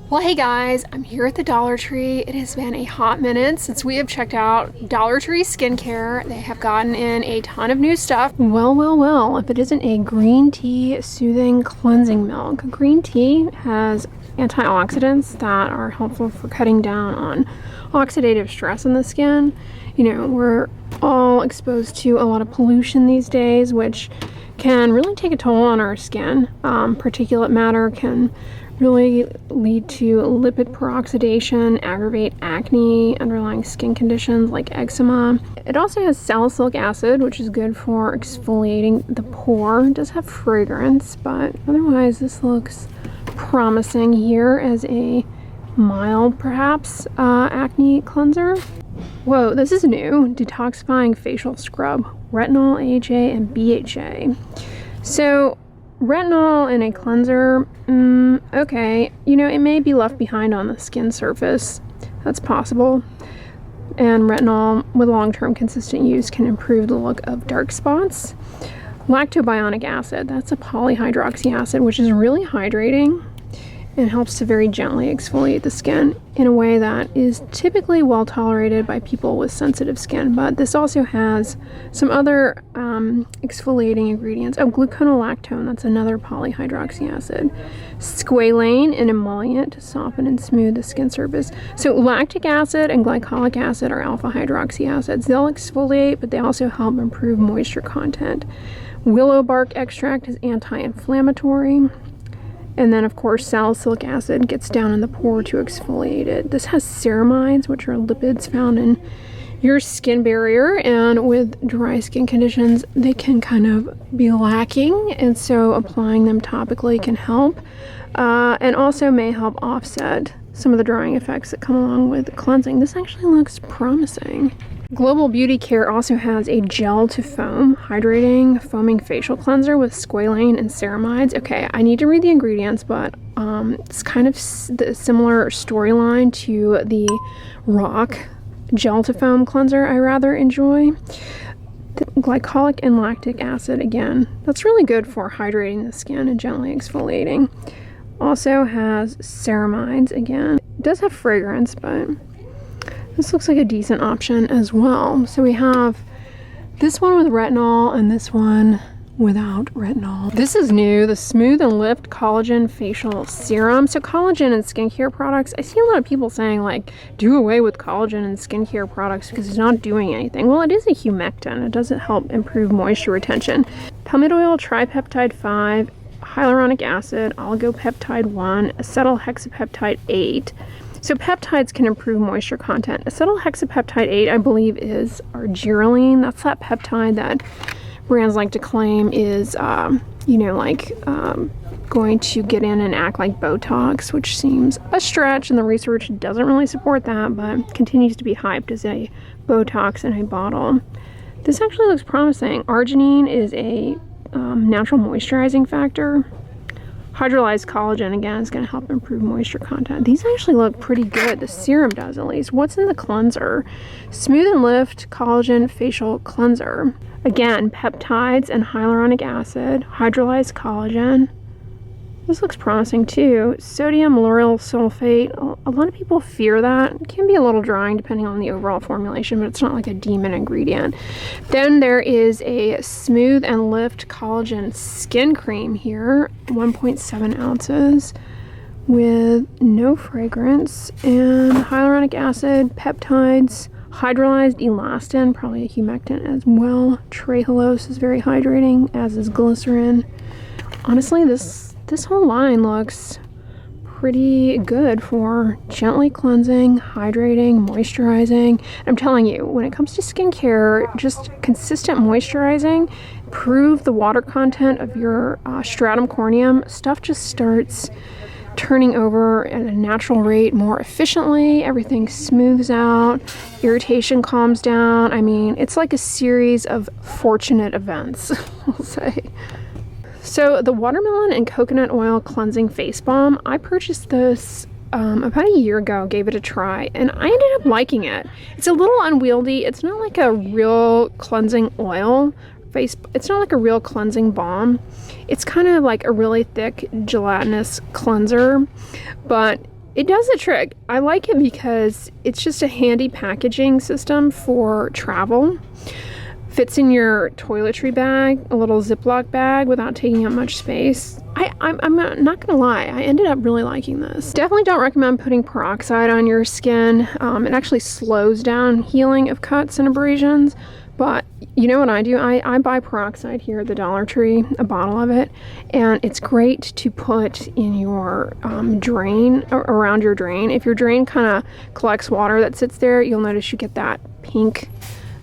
Well, hey guys, I'm here at the Dollar Tree. It has been a hot minute since we have checked out Dollar Tree skincare. They have gotten in a ton of new stuff. Well, if it isn't a green tea soothing cleansing milk. Green tea has antioxidants that are helpful for cutting down on oxidative stress in the skin. You know, we're all exposed to a lot of pollution these days, which can really take a toll on our skin. Particulate matter can really lead to lipid peroxidation, aggravate acne, underlying skin conditions like eczema. It also has salicylic acid, which is good for exfoliating the pore. It does have fragrance, but otherwise this looks promising here as a mild, perhaps, acne cleanser. Whoa, this is new. Detoxifying facial scrub. Retinol, AHA, and BHA. So retinol in a cleanser, okay, you know, it may be left behind on the skin surface. That's possible. And retinol with long-term consistent use can improve the look of dark spots. Lactobionic acid, that's a polyhydroxy acid, which is really hydrating and helps to very gently exfoliate the skin in a way that is typically well tolerated by people with sensitive skin. But this also has some other exfoliating ingredients. Oh, gluconolactone, that's another polyhydroxy acid. Squalane, an emollient to soften and smooth the skin surface. So lactic acid and glycolic acid are alpha hydroxy acids. They'll exfoliate, but they also help improve moisture content. Willow bark extract is anti-inflammatory. And then, of course, salicylic acid gets down in the pore to exfoliate it. This has ceramides, which are lipids found in your skin barrier. And with dry skin conditions, they can kind of be lacking. And so applying them topically can help. And also may help offset some of the drying effects that come along with cleansing. This actually looks promising. Global Beauty Care also has a gel to foam, hydrating, foaming facial cleanser with squalane and ceramides. Okay, I need to read the ingredients, but it's kind of the similar storyline to the Rock gel to foam cleanser I rather enjoy. The glycolic and lactic acid, again, that's really good for hydrating the skin and gently exfoliating. Also has ceramides, again. It does have fragrance, but this looks like a decent option as well. So we have this one with retinol and this one without retinol. This is new, the Smooth and Lift Collagen Facial Serum. So collagen in skincare products, I see a lot of people saying like, do away with collagen in skincare products because it's not doing anything. Well, it is a humectant. It doesn't help improve moisture retention. Palmitoyl tripeptide 5, hyaluronic acid, oligopeptide 1, acetylhexapeptide 8. So peptides can improve moisture content. Acetylhexapeptide 8, I believe, is argireline. That's that peptide that brands like to claim is, you know, like going to get in and act like Botox, which seems a stretch, and the research doesn't really support that, but continues to be hyped as a Botox in a bottle. This actually looks promising. Arginine is a natural moisturizing factor. Hydrolyzed collagen, again, is going to help improve moisture content. These actually look pretty good. The serum does, at least. What's in the cleanser? Smooth and Lift Collagen Facial Cleanser. Again, peptides and hyaluronic acid, hydrolyzed collagen. This looks promising too. Sodium lauryl sulfate. A lot of people fear that. It can be a little drying depending on the overall formulation, but it's not like a demon ingredient. Then there is a Smooth and Lift Collagen Skin Cream here, 1.7 ounces with no fragrance, and hyaluronic acid, peptides, hydrolyzed elastin, probably a humectant as well. Trehalose is very hydrating, as is glycerin. Honestly, this whole line looks pretty good for gently cleansing, hydrating, moisturizing. I'm telling you, when it comes to skincare, just consistent moisturizing, improve the water content of your stratum corneum, stuff just starts turning over at a natural rate more efficiently. Everything smooths out, irritation calms down. I mean, it's like a series of fortunate events, I'll say. So the watermelon and coconut oil cleansing face balm, I purchased this about a year ago, gave it a try, and I ended up liking it. It's a little unwieldy. It's not like a real cleansing oil it's not like a real cleansing balm. It's kind of like a really thick gelatinous cleanser, but It does the trick. I like it because it's just a handy packaging system for travel. Fits in your toiletry bag, a little Ziploc bag without taking up much space. I'm not gonna lie, I ended up really liking this. Definitely don't recommend putting peroxide on your skin. It actually slows down healing of cuts and abrasions, but you know what I do? I buy peroxide here at the Dollar Tree, a bottle of it, and it's great to put in your drain, around your drain. If your drain kind of collects water that sits there, you'll notice you get that pink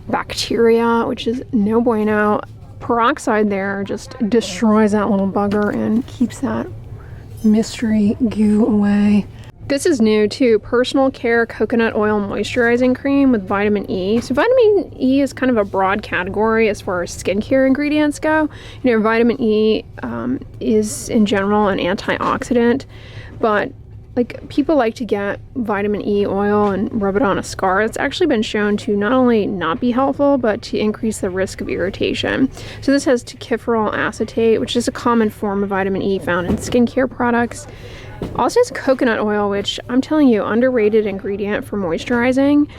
bacteria, which is no bueno. Peroxide there just destroys that little bugger and keeps that mystery goo away. This is new too, Personal Care Coconut Oil Moisturizing Cream with vitamin E. So vitamin E is kind of a broad category as far as skincare ingredients go. You know, vitamin E is in general an antioxidant, but like people like to get vitamin E oil and rub it on a scar. It's actually been shown to not only not be helpful, but to increase the risk of irritation. So this has tocopherol acetate, which is a common form of vitamin E found in skincare products. Also has coconut oil, which I'm telling you, underrated ingredient for moisturizing.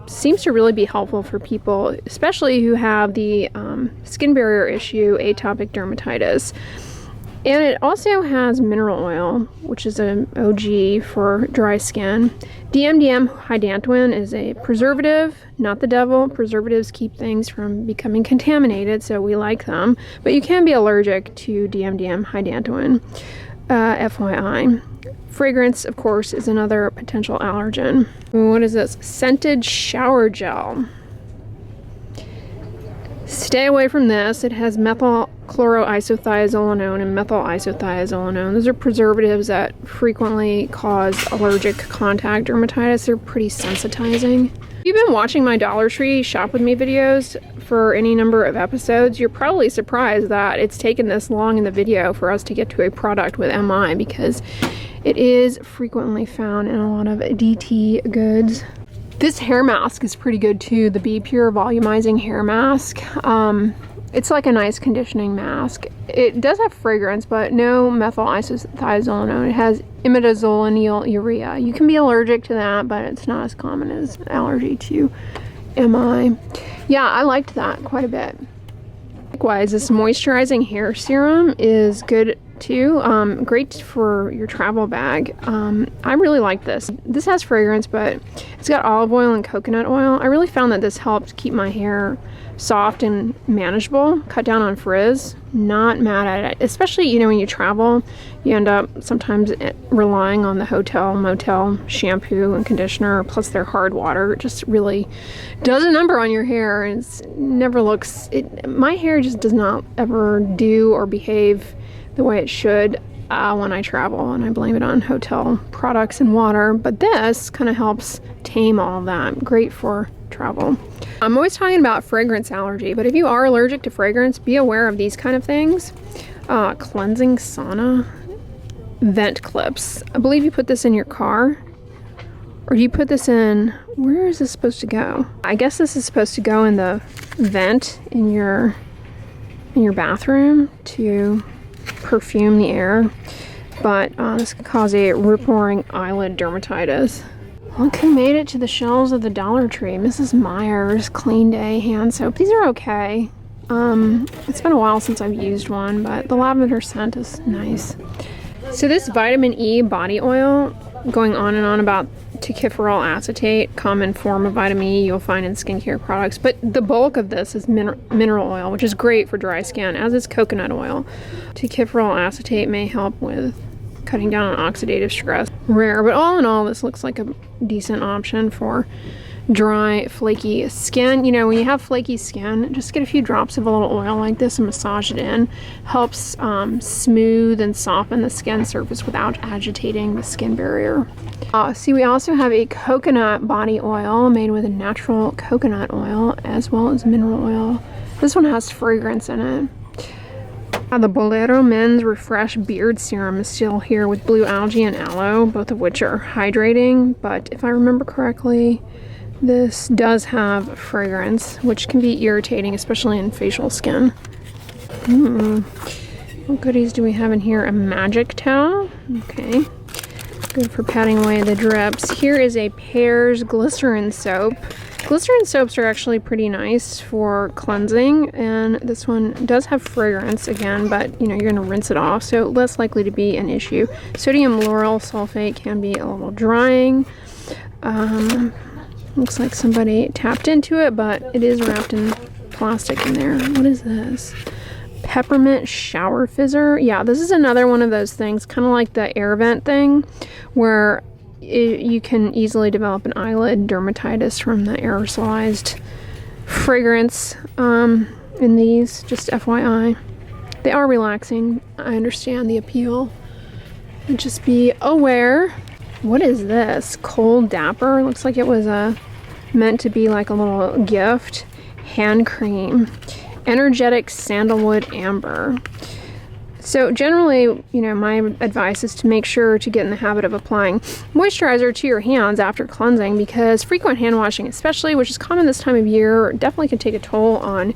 Seems to really be helpful for people, especially who have the skin barrier issue, atopic dermatitis. And it also has mineral oil, which is an OG for dry skin. DMDM hydantoin is a preservative, not the devil. Preservatives keep things from becoming contaminated, so we like them. But you can be allergic to DMDM hydantoin, FYI. Fragrance, of course, is another potential allergen. What is this? Scented shower gel. Stay away from this. It has methyl chloroisothiazolinone and methyl isothiazolinone. Those are preservatives that frequently cause allergic contact dermatitis. They're pretty sensitizing. If you've been watching my Dollar Tree Shop With Me videos for any number of episodes, you're probably surprised that it's taken this long in the video for us to get to a product with MI, because it is frequently found in a lot of DT goods. This hair mask is pretty good too, the Be Pure Volumizing hair mask. It's like a nice conditioning mask. It does have fragrance, but no methyl isothiazolinone. It has imidazolinyl urea. You can be allergic to that, but it's not as common as an allergy to MI. Yeah, I liked that quite a bit. Likewise, this moisturizing hair serum is good too. Great for your travel bag. I really like this. This has fragrance, but it's got olive oil and coconut oil. I really found that this helped keep my hair soft and manageable, cut down on frizz. Not mad at it, especially, you know, when you travel, you end up sometimes relying on the hotel motel shampoo and conditioner, plus their hard water. It just really does a number on your hair, and it's never looks, my hair just does not ever do or behave the way it should when I travel, and I blame it on hotel products and water. But this kind of helps tame all of that. Great for travel. I'm always talking about fragrance allergy, but if you are allergic to fragrance, be aware of these kind of things. Cleansing sauna vent clips. I believe you put this in your car, or do you put this in, where is this supposed to go? I guess this is supposed to go in the vent in your bathroom to perfume the air, but this can cause a rip-roaring eyelid dermatitis. Look who made it to the shelves of the Dollar Tree. Mrs. Meyer's Clean Day hand soap. These are okay. It's been a while since I've used one, but the lavender scent is nice. So this vitamin E body oil, going on and on about tocopherol acetate, common form of vitamin E you'll find in skincare products, but the bulk of this is mineral oil, which is great for dry skin, as is coconut oil. Tocopherol acetate may help with cutting down on oxidative stress. Rare, but all in all, this looks like a decent option for dry, flaky skin. You know, when you have flaky skin, just get a few drops of a little oil like this and massage it in. Helps smooth and soften the skin surface without agitating the skin barrier. See, we also have a coconut body oil made with a natural coconut oil as well as mineral oil. This one has fragrance in it. The Bolero Men's Refresh Beard Serum is still here with blue algae and aloe, both of which are hydrating, but if I remember correctly, this does have fragrance, which can be irritating, especially in facial skin. What goodies do we have in here? A magic towel. Okay. Good for patting away the drips. Here is a Pears glycerin soap. Glycerin soaps are actually pretty nice for cleansing, and this one does have fragrance again, but you know, you're gonna rinse it off, so less likely to be an issue. Sodium lauryl sulfate can be a little drying. Looks like somebody tapped into it, but it is wrapped in plastic in there. What is this? Peppermint shower fizzer. Yeah, this is another one of those things, kind of like the air vent thing, where you can easily develop an eyelid dermatitis from the aerosolized fragrance in these, just FYI. They are relaxing. I understand the appeal. And just be aware. What is this? Cold Dapper. Looks like it was meant to be like a little gift. Hand cream. Energetic Sandalwood Amber. So generally, you know, my advice is to make sure to get in the habit of applying moisturizer to your hands after cleansing, because frequent hand washing especially, which is common this time of year, definitely can take a toll on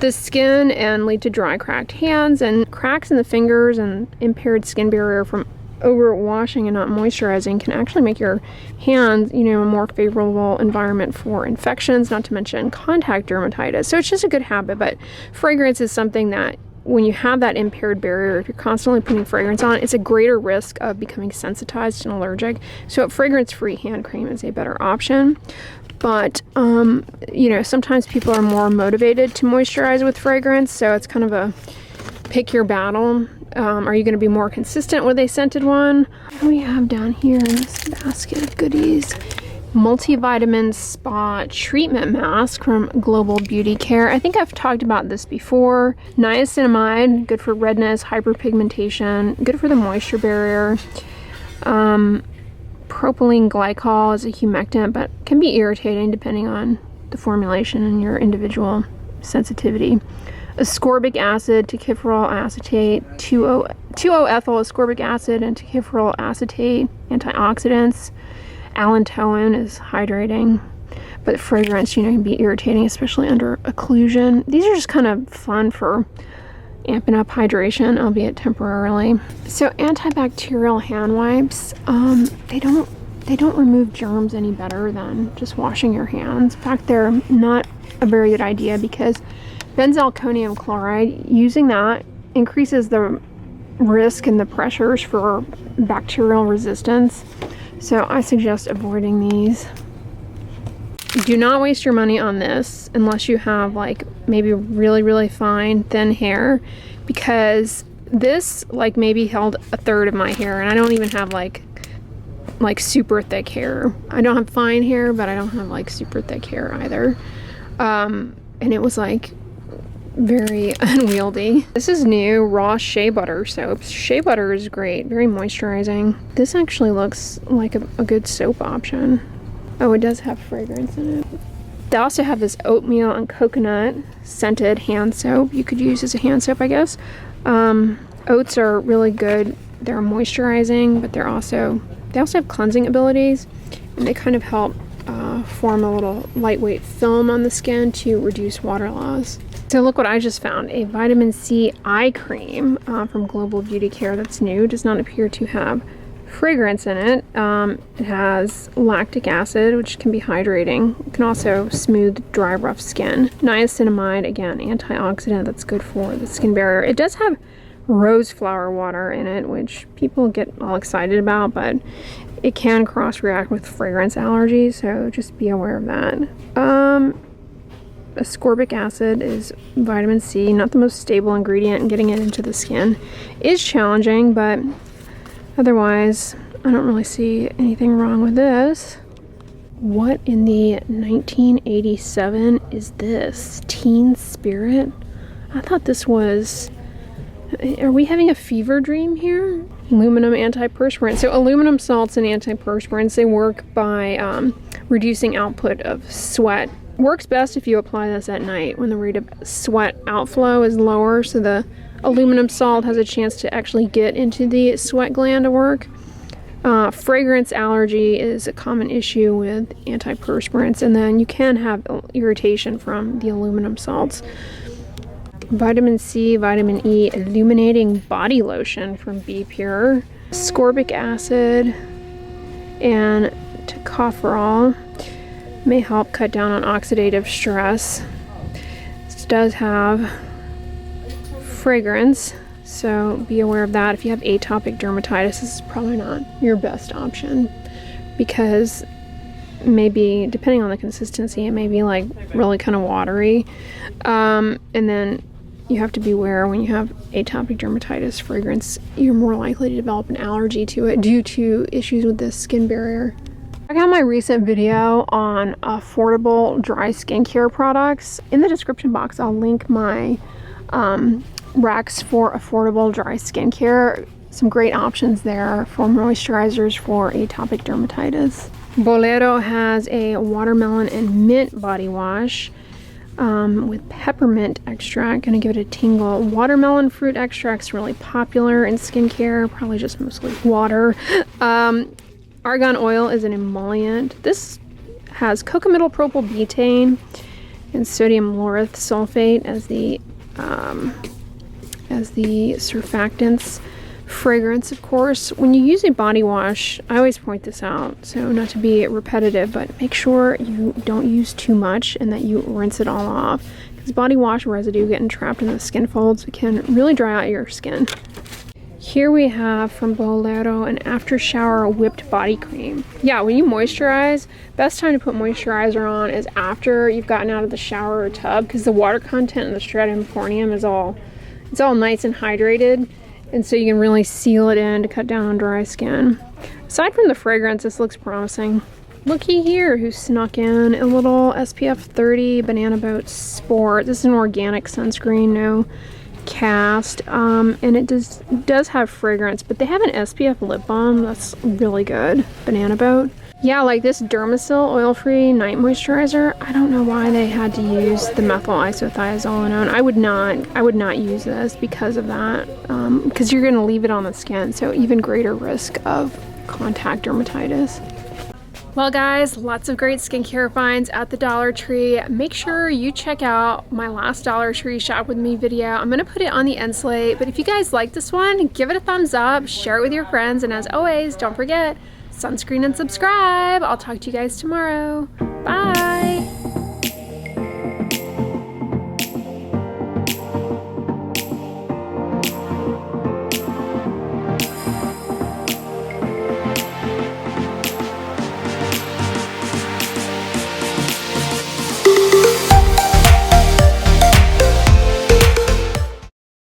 the skin and lead to dry, cracked hands, and cracks in the fingers and impaired skin barrier from over washing and not moisturizing can actually make your hands, you know, a more favorable environment for infections, not to mention contact dermatitis. So it's just a good habit, but fragrance is something that when you have that impaired barrier, if you're constantly putting fragrance on, it's a greater risk of becoming sensitized and allergic. So fragrance-free hand cream is a better option. But, you know, sometimes people are more motivated to moisturize with fragrance, so it's kind of a pick your battle. Are you going to be more consistent with a scented one? What do we have down here in this basket of goodies? Multivitamin Spa Treatment Mask from Global Beauty Care. I think I've talked about this before. Niacinamide, good for redness, hyperpigmentation, good for the moisture barrier. Propylene glycol is a humectant, but can be irritating depending on the formulation and your individual sensitivity. Ascorbic acid, tocopherol acetate, 2-O-ethyl ascorbic acid, and tocopherol acetate, antioxidants. Allantoin is hydrating, but fragrance, you know, can be irritating, especially under occlusion. These are just kind of fun for amping up hydration, albeit temporarily. So antibacterial hand wipes, they don't remove germs any better than just washing your hands. In fact, they're not a very good idea because benzalkonium chloride, using that increases the risk and the pressures for bacterial resistance. So I suggest avoiding these. Do not waste your money on this unless you have like maybe really, really fine, thin hair, because this like maybe held a third of my hair, and I don't even have like super thick hair. I don't have fine hair, but I don't have like super thick hair either. And it was like very unwieldy. This is new, raw shea butter soap. Shea butter is great, very moisturizing. This actually looks like a good soap option. Oh, it does have fragrance in it. They also have this oatmeal and coconut scented hand soap you could use as a hand soap, I guess. Oats are really good. They're moisturizing, but they also have cleansing abilities, and they kind of help form a little lightweight film on the skin to reduce water loss. So look what I just found, a vitamin C eye cream from Global Beauty Care that's new. Does not appear to have fragrance in it. It has lactic acid, which can be hydrating. It can also smooth dry, rough skin. Niacinamide, again, antioxidant that's good for the skin barrier. It does have rose flower water in it, which people get all excited about, but it can cross-react with fragrance allergies, so just be aware of that. Ascorbic acid is vitamin C, not the most stable ingredient, and getting it into the skin is challenging, but otherwise I don't really see anything wrong with this. What in the 1987 is this? Teen Spirit? I thought this was... Are we having a fever dream here? Aluminum antiperspirant. So aluminum salts and antiperspirants, they work by reducing output of sweat. Works best if you apply this at night when the rate of sweat outflow is lower, so the aluminum salt has a chance to actually get into the sweat gland to work. Fragrance allergy is a common issue with antiperspirants, and then you can have irritation from the aluminum salts. Vitamin C, vitamin E, illuminating body lotion from Be Pure. Ascorbic acid, and tocopherol may help cut down on oxidative stress. This does have fragrance, so be aware of that. If you have atopic dermatitis, this is probably not your best option, because maybe, depending on the consistency, it may be like really kind of watery. And then you have to beware when you have atopic dermatitis, fragrance, you're more likely to develop an allergy to it due to issues with the skin barrier. Check out my recent video on affordable dry skincare products. In the description box, I'll link my racks for affordable dry skincare. Some great options there for moisturizers for atopic dermatitis. Bolero has a watermelon and mint body wash with peppermint extract. Gonna give it a tingle. Watermelon fruit extract's really popular in skincare, probably just mostly water. Argan oil is an emollient. This has cocamidopropylbutane and sodium lauryl sulfate as the surfactants. Fragrance, of course. When you use a body wash, I always point this out, so not to be repetitive, but make sure you don't use too much and that you rinse it all off, because body wash residue getting trapped in the skin folds can really dry out your skin. Here we have from Bolero an after shower whipped body cream. Yeah, when you moisturize, best time to put moisturizer on is after you've gotten out of the shower or tub, because the water content in the stratum corneum is all nice and hydrated. And so you can really seal it in to cut down on dry skin. Aside from the fragrance, this looks promising. Looky here who snuck in a little SPF 30 Banana Boat Sport. This is an organic sunscreen, no cast. And it does have fragrance, but they have an SPF lip balm that's really good. Banana Boat. Yeah, like this Dermasil oil-free night moisturizer. I don't know why they had to use the methyl isothiazolinone. I would not use this because of that, because you're gonna leave it on the skin, so even greater risk of contact dermatitis. Well guys, lots of great skincare finds at the Dollar Tree. Make sure you check out my last Dollar Tree shop with me video. I'm gonna put it on the end slate, but if you guys like this one, give it a thumbs up, share it with your friends, and as always, don't forget, sunscreen and subscribe. I'll talk to you guys tomorrow. Bye.